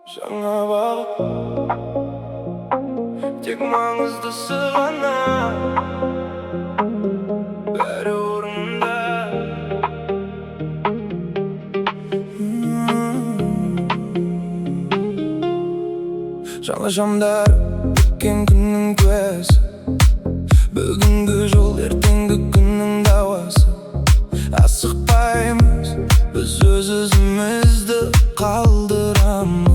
жаңа бағыт, тек маңыздысы ғана, бәрі орнында. Жаңа шамдар өткен күннің куәсі, бүгінгі жол ертеңгі күннің дауасы. Асықпаймыз, біз өз-өзімізді қалдырамыз.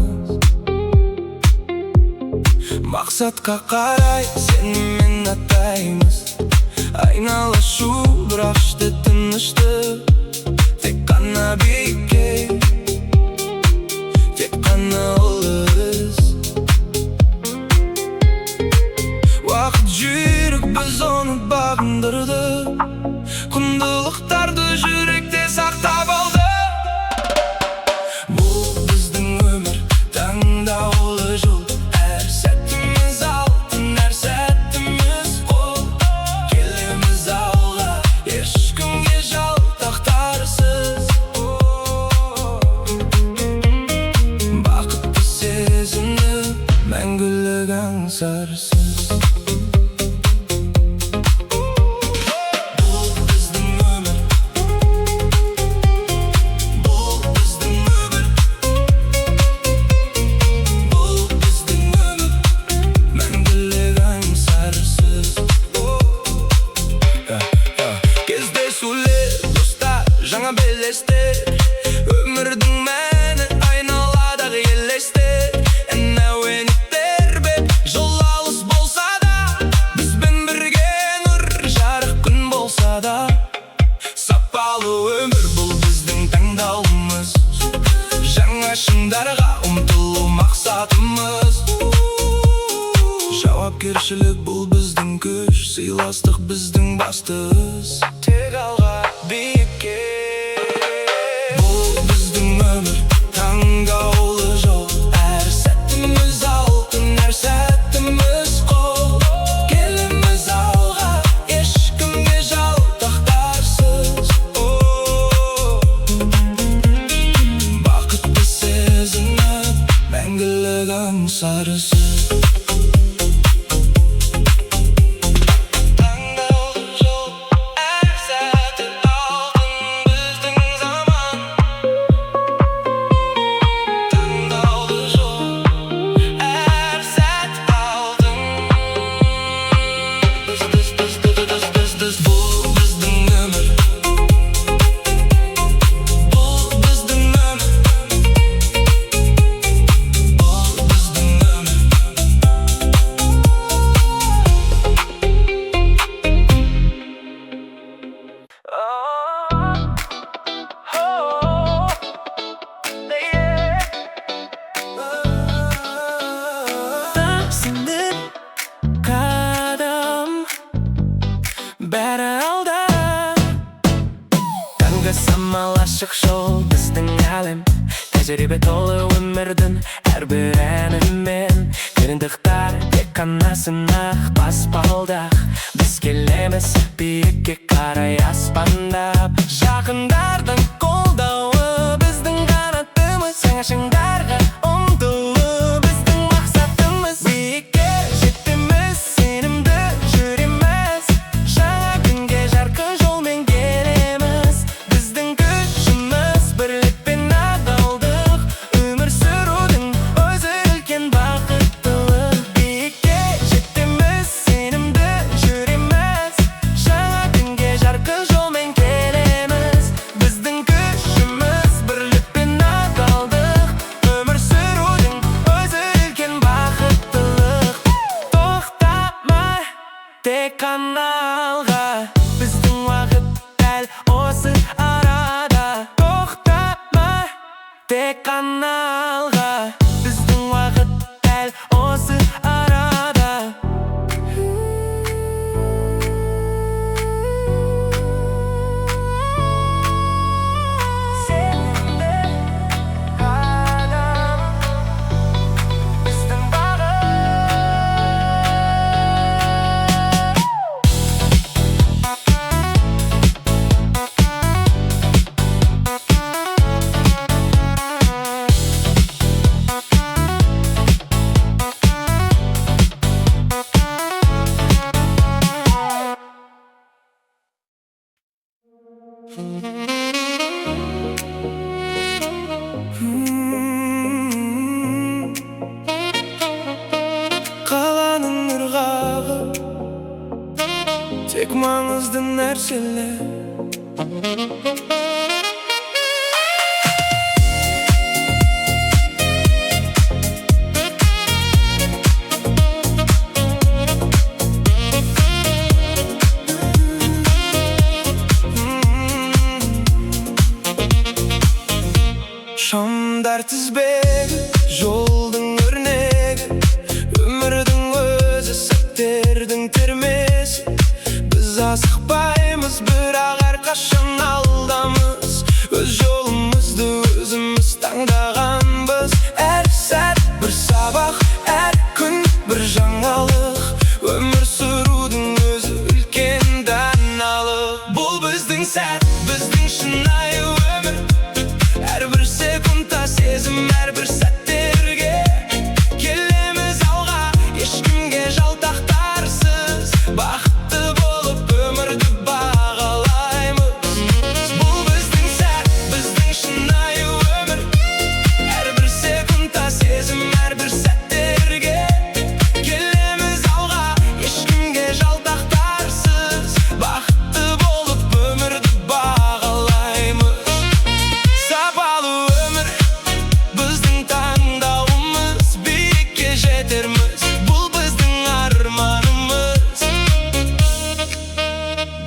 Мақсатқа қарай сенімен аттаймыз. Айнала шу, бірақ іште тыныштық. Тек қана биікке, тек қана ұлы із. Уақыт жүйрік, біз оны бағындырды. Құндылықтарды жүректе сақтап алды. Бұл біздің өмір, таңдаулы жол. Әр сәтіміз алтын, әр сәтіміз қол. Келеміз алға, ешкімге жалтақтарсыз. Бақытты сезімді, мәңгілік аңсарсыз. Жаңа белестер, өмірдің мәні айналадағы елестер. Ән әуені тербеп, жол алыс болса да, бізбен бірге нұр жарық күн болса да. Сапалы өмір, бұл біздің таңдауымыз. Жаңа шыңдарға ұмтылу мақсатымыз. Жауапкершілік, бұл біздің күш, сыйластық біздің басты із. Тек алға, биікке. Sarısı tаңдаулы жол, әр сәті алтын біздің заман. Таңдаулы жол, әр сәті алтын. Бұл біздің өмір, бұл біздің өмір. Бәрі алда, таңғы самал ашық жол біздің әлем. Тәжірибе толы өмірдің әрбір әнімен. Қиындықтар тек қана сынақ, баспалдақ. Біз келеміз биікке қарай аспандап. Жақындардың қолдауы біздің қанатымыз. Жаңа шыңдарға ұмтылу біздің мақсатымыз. Биікке жетеміз, сенімді жүреміз. Жаңа күнге жарқын жолмен келеміз. Біздің күшіміз бірлік пен адалдық. Өмір сүрудің өзі үлкен бақыттылық. Биікке жетеміз, сенімді жүреміз. Жаңа күнге жарқын жолмен келеміз. Біздің күшіміз бірлік пен адалдық. Өмір сүрудің өзі үлкен бақыттылық. Тоқтамай, тек қана алға, біздің уақыт дәл осы арада. Тоқтамай, тек қана алға, біздің уақыт дәл осы арада. Сенімді адам, біздің бағыт. нәрселер. Шамдар тізбегі, жолдың өрнегі, өмірдің өзі сәттердің термесі. Біз асықпаймыз, бірақ әрқашан алдамыз. Өз жолымызды өзіміз таңдағанбыз. Әр сәт бір сабақ, әр күн бір жаңалық. Өмір сүрудің өзі үлкен даналық. Бұл біздің сәт, біздің шынайы өмір. Әрбір секундта сезім, әрбір сәттерге келеміз алға, ешкімге жалтақтарсыз. Бақытты болып өмірді бағалаймыз. Бұл біздің сәт, біздің шынайы өмір. Әрбір секундта сезім, әрбір сәттерге келеміз алға, ешкімге жалтақтарсыз. Бақытты болып өмірді бағалаймыз. Сапалы өмір, біздің таңдауымыз. Биікке жетерміз, бұл біздің арманымыз.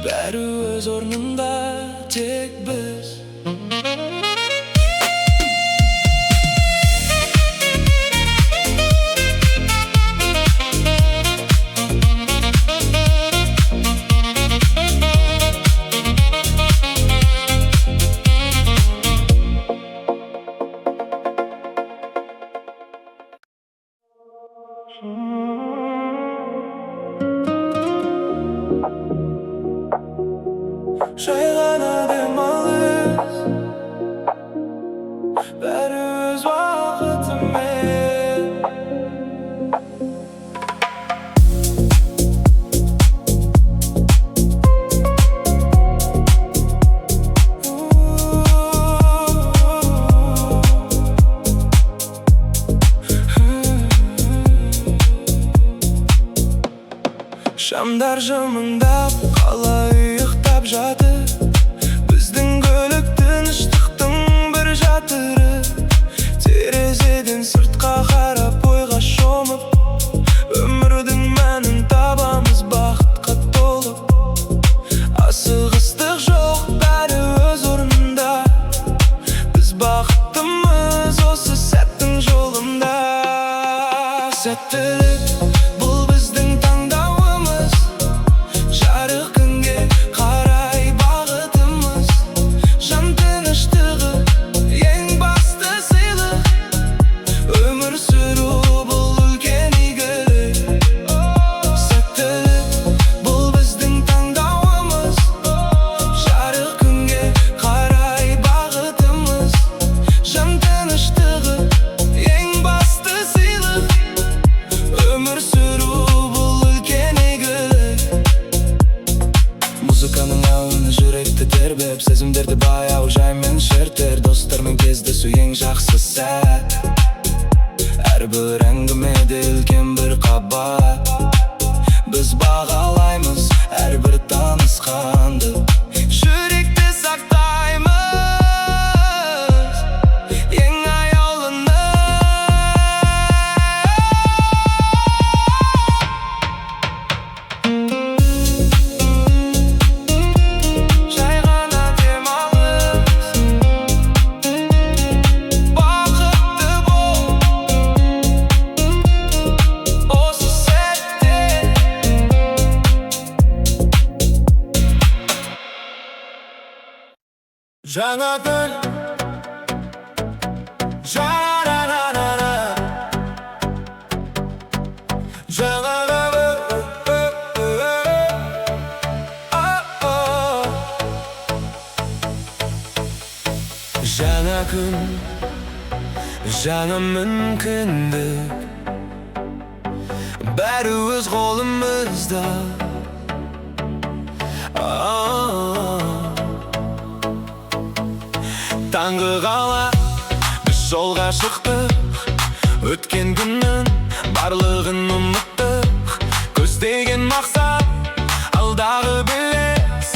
Бәрі өз орнында, тек біз. Жай ғана демалыс, бәрі өз уақытымен. Шамдар жымыңдап, қалай ұйықтап жатыр. Біздің көлік тыныштықтың бір жатыры. Терезеден сыртқа қарап ойға шомып, өмірдің мәнін табамыз бақытқа толып. Асығыстық жоқ, бәрі өз орнында. Біз бақыттымыз осы сәттің жолында. Сәттілік, бұл біздің таңдауымыз. Жарық күнге қарай бағытымыз. Жан тыныштығы ең басты сыйлық. Өмір сүру бұл үлкен игілік. Сәттілік, бұл біздің таңдауымыз. Жарық күнге қарай бағытымыз. Жан тыныштығы ең басты сыйлық. Өмір сүру бұл үлкен игілік. Музыканың әуені жүректі тербеп, сезімдерді баяу жаймен шертер. Достармен кездесу ең жақсы сәт. Әрбір әңгімеде үлкен бір қабат. Біз бағалаймыз әрбір танысқанды. Жүректе сақтаймыз ең аяулыны. Жай ғана демалыс, бақытты бол осы сәтте. Жаңа күн, жа-ра-ра-ра-ра. Жаңа жаңа күн, жаңа мүмкіндік. Бәрі өз қолымызда. Таңғы қала, біз жолға шықтық. Өткен күннің барлығын ұмыттық. Көздеген мақсат, алдағы белес.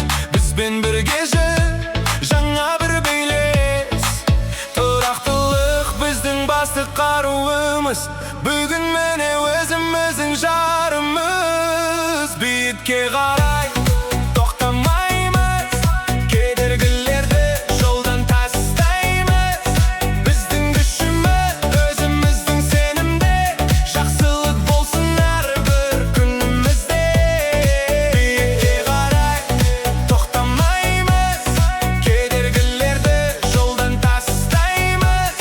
басты қаруымыз. Бүгін міне өзіміздің жарымыз. Биікке қарай тоқтамаймыз, кедергілерді жолдан тастаймыз. Біздің күшіміз өзіміздің сенімде, жақсылық болсын әрбір күнімізде. Биікке қарай тоқтамаймыз, кедергілерді жолдан тастаймыз.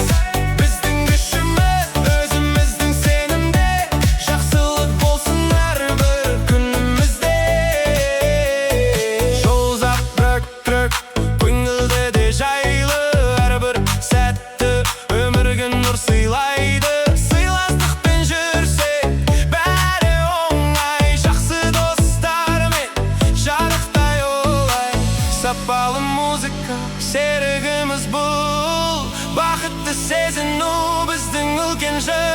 Біздің күшіміз өзіміздің сенімде, жақсылық болсын әрбір күнімізде. Жол ұзақ бірақ көңілді де жайлы, әрбір сәтті өмірге нұр сыйлайды. Сыйластықпен жүрсек бәрі оңай, жақсы достармен жарықтай олай. Сапалы музыка серігіміз бұл, бақытты сезіну біздің үлкен жол.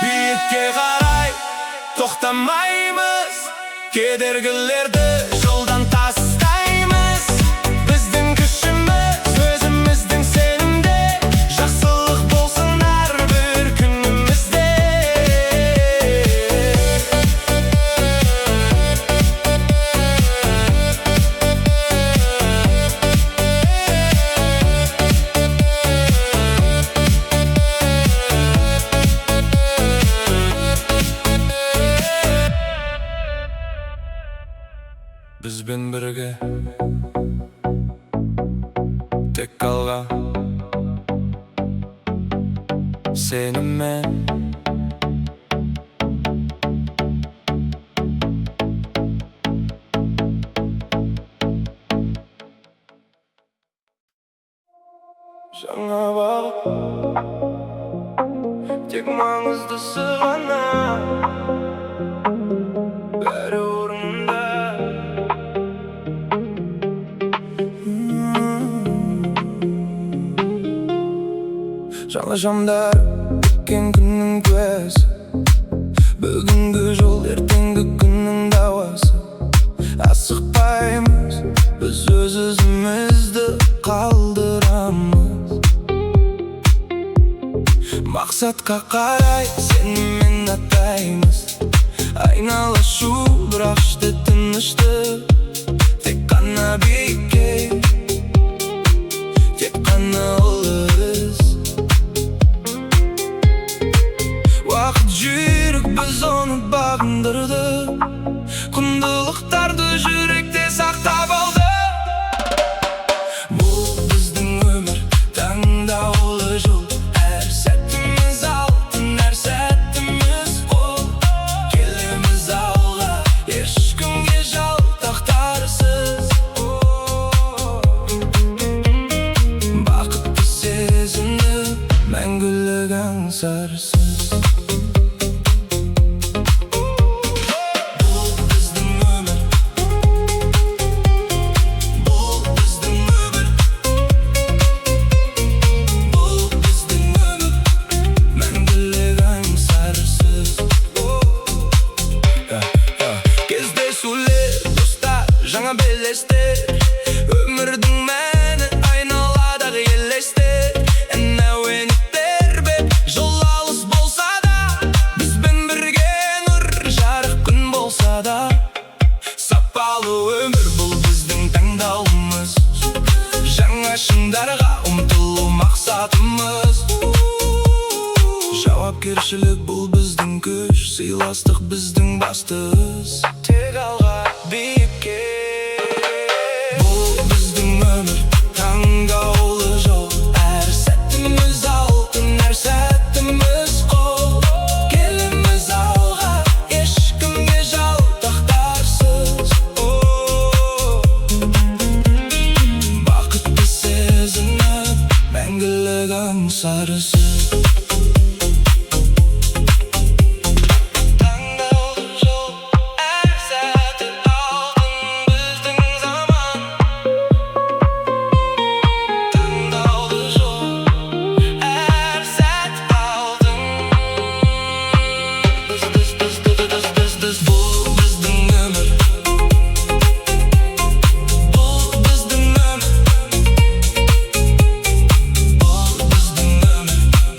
Биікке қарай тоқтамаймыз, кедергілерді жолдан тастаймыз. Біздің күшіміз өзіміздің сенімде, жақсылық болсын әрбір күнімізде. Бізбен бірге тек алға сеніммен. Жаңа бағыт, тек маңыздысы ғана, бәрі орнында. Жаңа шамдар өткен күннің куәсі, бүгінгі жол ертеңгі күннің дауасы. Асықпаймыз, біз өз-өзімізді қалдырамыз. Мақсатқа қарай сеніммен аттаймыз, айнала шу бірақ іште тыныштық. Тек қана биікке, тек қана ұлы із. Уақыт жүрік, біз оны бағындырды, құндылықтарды жүректе сақтап алды. Бұл біздің өмір, таңдаулы жол, әр сәтіміз алтын, әр сәтіміз қол. Келеміз алға, ешкімге жалтақтарсыз. Бақытты сезімді мәңгілік аңсарсыз. Жаңа белестер, өмірдің мәні айналадағы елестер. Әуенеттер беп жол алыс болса да, бізбен бірге нұр жарық күн болса да. Сапалы өмір бұл біздің таңдауымыз, жаңа шыңдарға ұмтылу мақсатымыз. Жауапкершілік бұл біздің күш, сыйластық біздің басты із. Тек алға, биікке. Sarısı tangdalı yol, her saati aldın bizden zaman. Tangdalı yol, her saat aldın. Bu bizden ömür, bu bizden ömür, bu bizden ömür.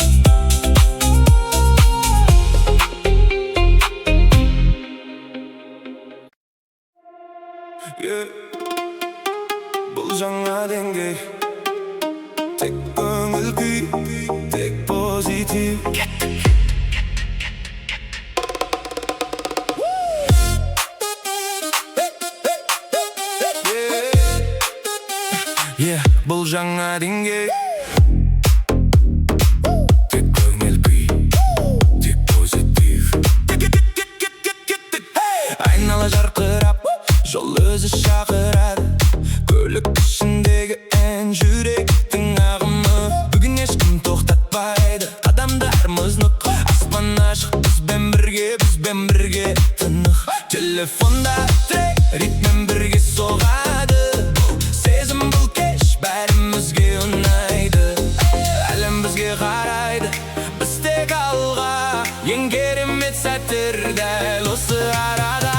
позитив. Бұл жаңа деңгей. Тек көңіл күй, тек позитив. Айнала жарқырап, жол өзі шақырады. Көлік ішіндегі ән, жүректің ағымы. Бүгін ешкім тоқтатпайды, қадамдарымыз нық. Аспан ашық, бізбен бірге тынық. Телефонда трек, ритмен бірге соғады. Сезім бұл кеш, бәрімізге ұнайды. Әлем бізге қарайды, біз тек алға. Ең керемет сәттер дәл осы арада.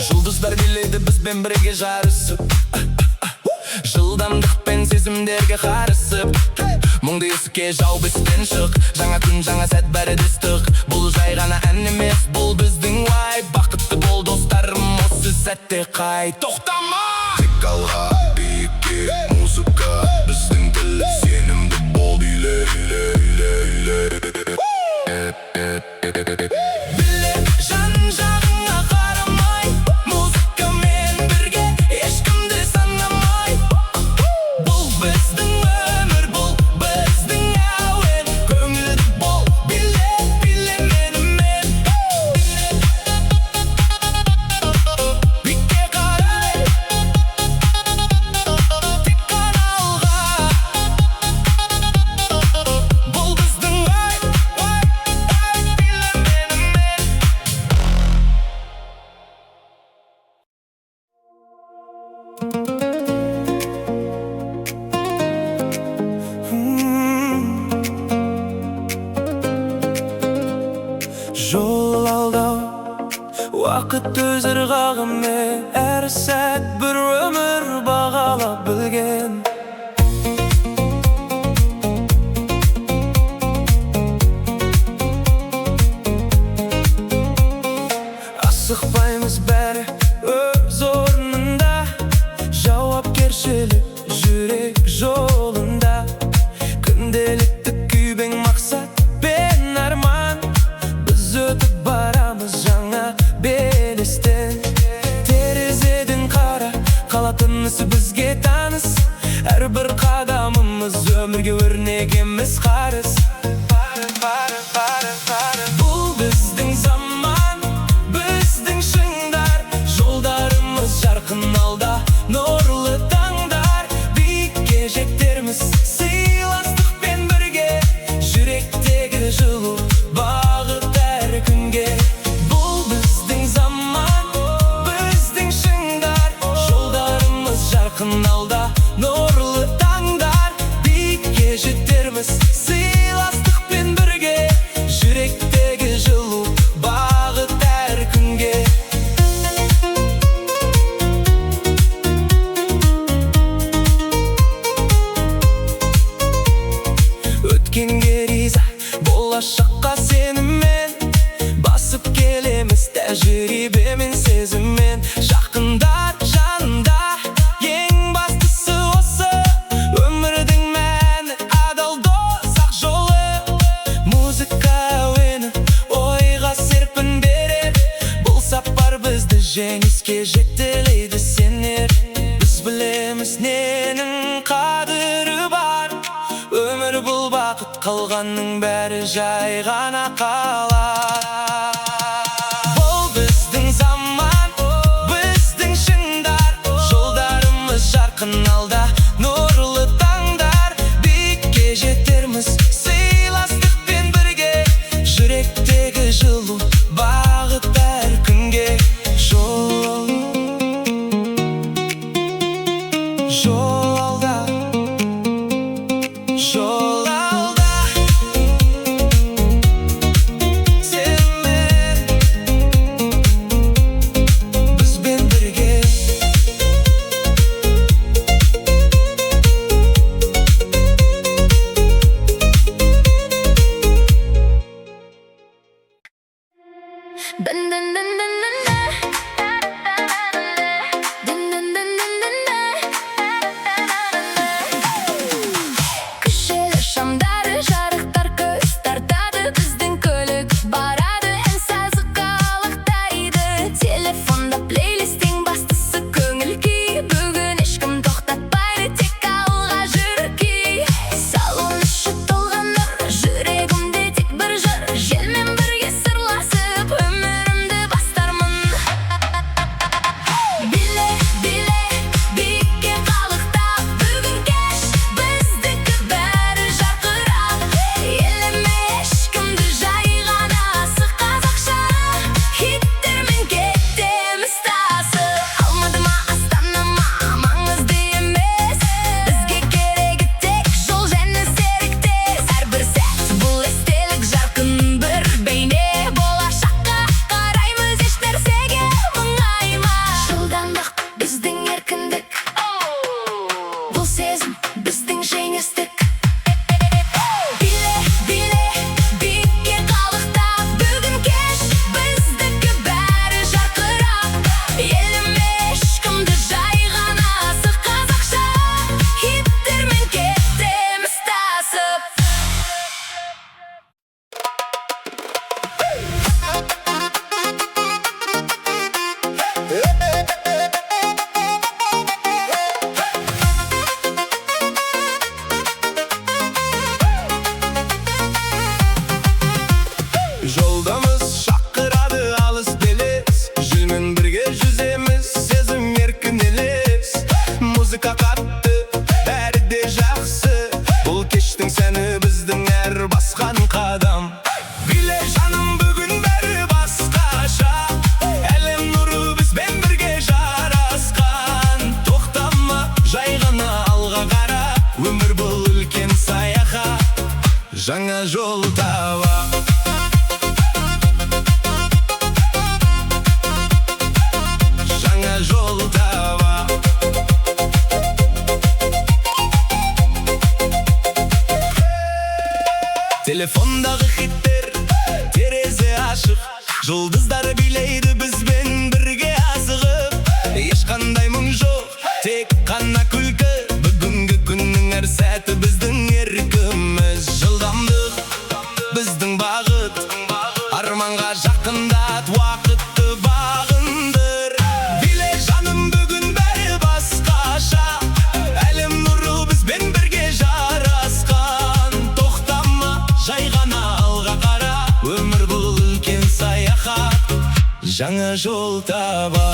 Жұлдыздар билейді бізбен бірге жарысып, жылдамдықпен сезімдерге қарысып. Мұңды есікке жау бізден шық, жаңа күн, жаңа сәт, бәрі дыстық. Бұл жай ғана ән емес, бұл біздің вайб. Бақытты бол достарым, осы сәтте қай тоқтама. Тек алға, биікке, музыка біздің тіл. Сенімді бол, биле. Жол алдау, уақыт өз ырғағымен, әр сәт бір өмір бағалап білген. Асықпаймыз бәрі өз орнында, жауапкершілік жүрек жолында. Күнделікті күйбең мақсат пен арман, біз өтіп барамыз жаңа белестен. Терезеден қара, қалатын ісі бізге таныс. Әрбір қадамымыз өмірге өрнек емес қарыз. Бұл біздің заман, біздің шыңдар. Жолдарымыз жарқын алда, нұрлы таңдар. Биікке жетерміз сыйластықпен бірге, жүректегі жылу бағыт әр күнге. Бұл біздің заман, біздің шыңдар. Жолдарымыз жарқын алда, нұрлы таңдар. Биікке жетерміз сыйластықпен бірге, жүректегі жылу бағыт әр күнге. Өткенге риза, болашаққа сеніммен, басып келеміз тәжірибемен, сезіммен. Жақындар жанында, ең бастысы осы. Өмірдің мәні адал дос, ақ жолы. Музыка әуені ойға серпін берер. Бұл сапар бізді жеңіске жетелейді сенер. Біз білеміз ненің қадірі бар. Өмір бұл бақыт, қалғанның бәрі жай ғана қалар. Бұл біздің заман, біздің шыңдар. Жолдарымыз жарқын алда, нұрлы таңдар. Биікке жетерміз сыйластықпен бірге, жүректегі жылу бағыт әр күнге. Жол алда, жол алда. жаңа жол таба. Жаңа жол таба. Телефондағы хиттер терезе ашық, жұлдыздар билейді бізбен бірге асығып. Ешқандай мұң жоқ, тек қана күлкі. Бүгінгі күннің әр сәті біздің еркіміз. Жылдамдық біздің бағыт, арманға жақындат, уақытты бағындыр. Биле жаным, бүгін бәрі басқаша, әлем нұры бізбен бірге жарасқан. Тоқтама, жай ғана алға қара, өмір бұл үлкен саяхат, жаңа жол таба.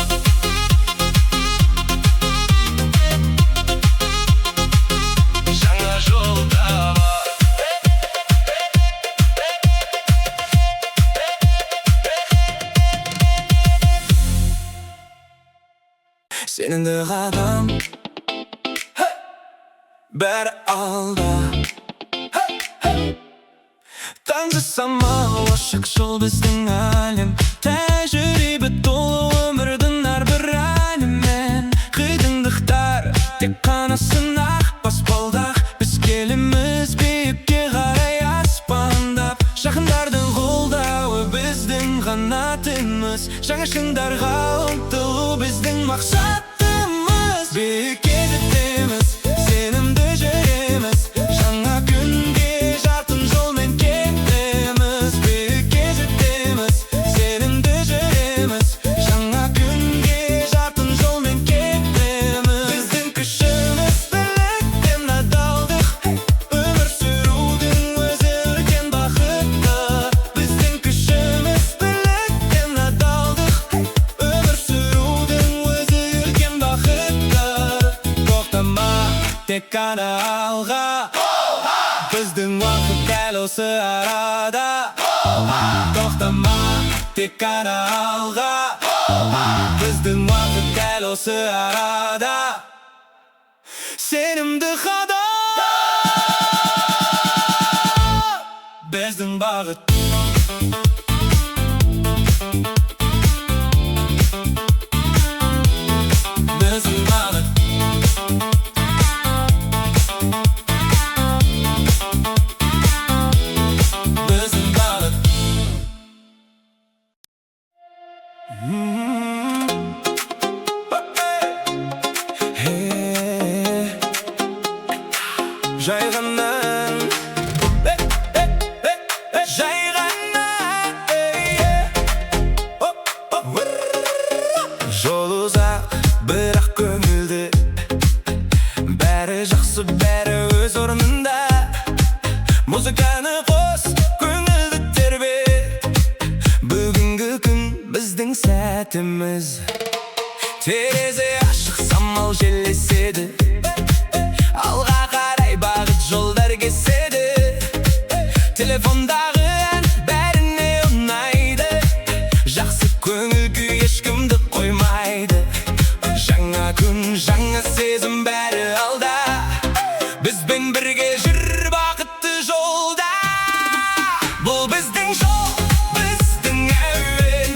Сенімді қадам, бәрі алда. Таңғы самал, ашық жол біздің әлем. Тәжірибе толы өмірдің әрбір әнімен. Қиындықтар тек қана сынақ, баспалдақ. Біз келеміз биікке қарай аспандап. Жақындардың қолдауы біздің қанатымыз. Жаңа шыңдарға ұмтылу біздің мақсатымыз. Биікке жетеміз, сенімді жүреміз. Жаңа күнге жарқын жолмен кетеміз. Биікке жетеміз, сенімді жүреміз. Жаңа күнге жарқын жолмен кетеміз. Біздің күшіміз бірліктен адалдық, өмір сүрудің өзі үлкен бақыт. Біздің күшіміз бірліктен адалдық, өмір сүрудің өзі үлкен бақыт. Тоқтама, тек қана алға, біздің уақыт дәл осы арада. Тоқтама, тек қана алға, біздің уақыт дәл осы арада. Сенімді қадам, біздің бағыт. Біздің бағыт. Жай ғана, жай ғана. Жол ұзақ, бірақ көңілді. Бәрі жақсы, бәрі өз орнында. Музыканы қос, көңілді тербет. Бүгінгі күн біздің сәтіміз. Терезе ашық, самал желеседі. Алға қарай бағыт жолдар кеседі. Телефондағы ән бәріне ұнайды. Жақсы көңіл күй ешкімді қоймайды. Жаңа күн, жаңа сезім бәрі алда. Бізбен бірге жүр бақытты жолда. Бұл біздің жол, біздің әуен.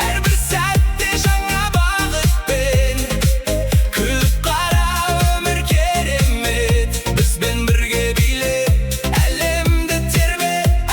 Әрбір сәтте жаңа бағытпен. Күліп қара, өмір керемет. Бізбен бірге биле, әлемді тербет.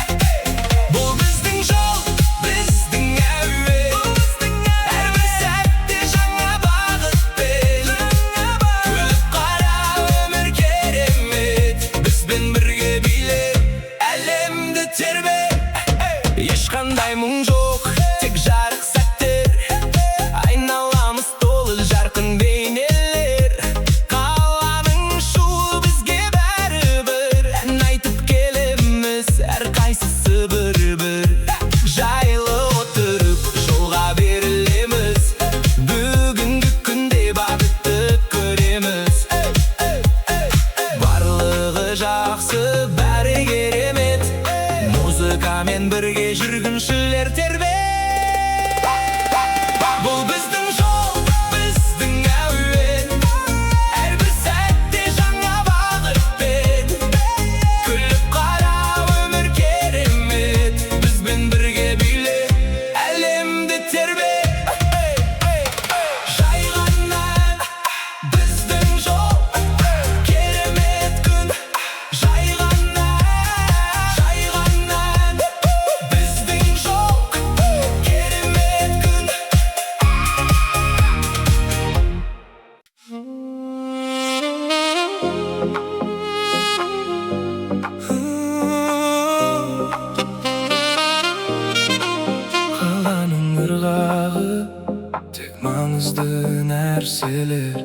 маңызды нәрселер.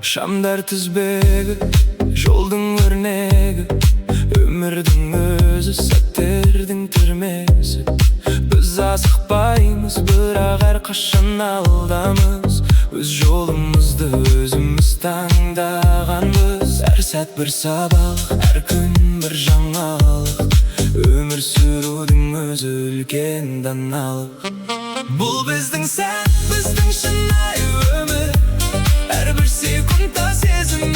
Шамдар тізбегі, жолдың өрнегі, өмірдің өзі, сәттердің түрмесі. Біз асықпаймыз, бірақ әрқашан алдамыз. Өз жолымызды өзіміз таңдағанбыз. Әр сәт бір сабақ, әр күн бір жаңалық. Өмір сүрудің өзі үлкен даналық. Бұл біздің сәт, біздің шынайы өмір. Әрбір секундта сезім,